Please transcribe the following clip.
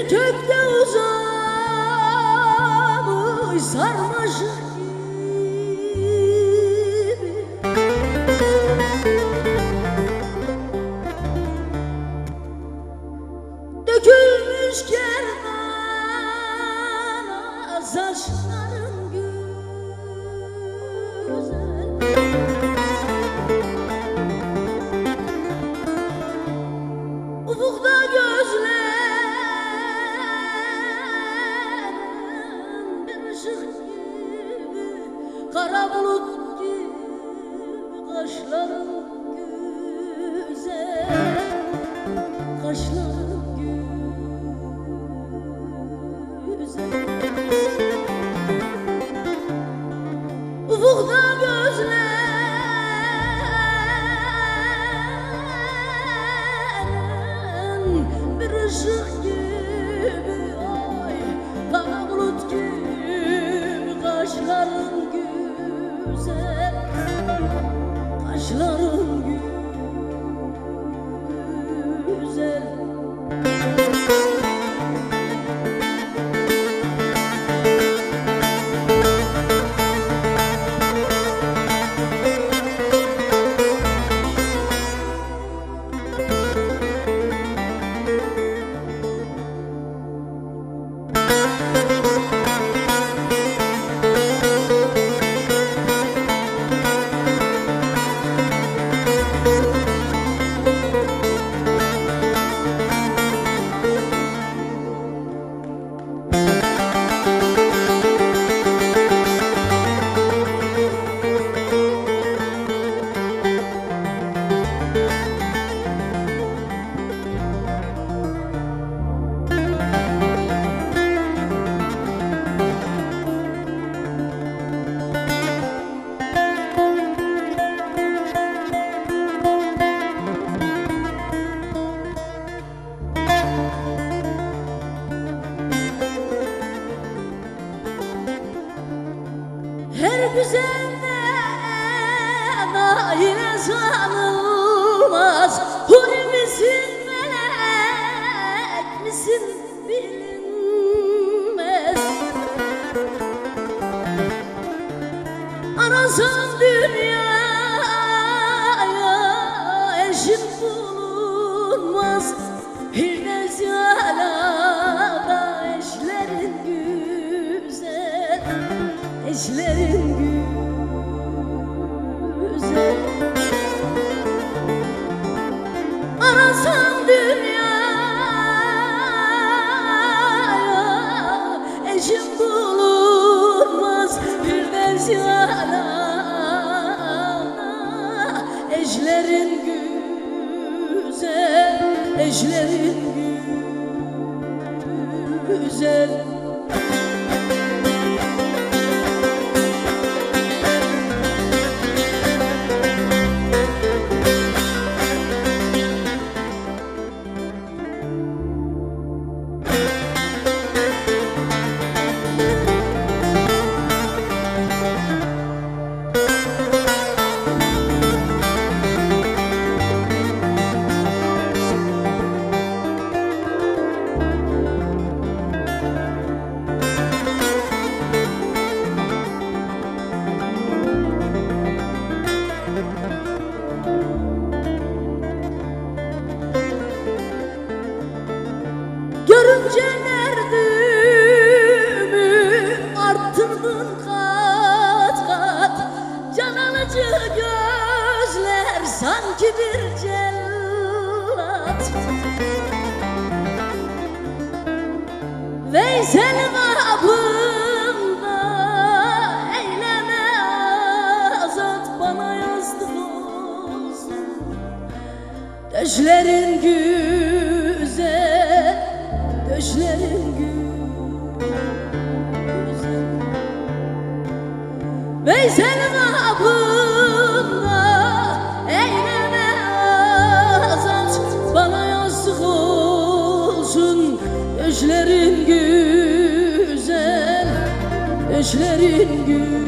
kökte uzamış sarmaşık gibi. Dökülmüş kervana saçların güzel. Ufukta gözlerin bir ışık gibi, kara bulut gibi kaşların güzel, kaşların güzel. Ufukta gözlerin bir ışık gibi, ay kara bulut gibi kaşların güzel, kaşların güzel. Her güzelden aile sanılmaz. Huri misin, melek misin bilinmez. Arasan dünyaya eşin bulunmaz. Firdevs yâlâda eşlerin güzel, eşlerin güzel. Arasan dünyaya eşin bulunmaz. Firdevs yâlâda eşlerin güzel, eşlerin güzel. Görünce derdimi arttırdın kat kat. Can alıcı gözler sanki bir cellat. Veysel kapımda eyleme azat, bana yazdık olsun. Döşlerin güzel, döşlerin güzel. Veysel kapımda eyleme azat, bana yazdık olsun. Döşlerin güzel, döşlerin güzel.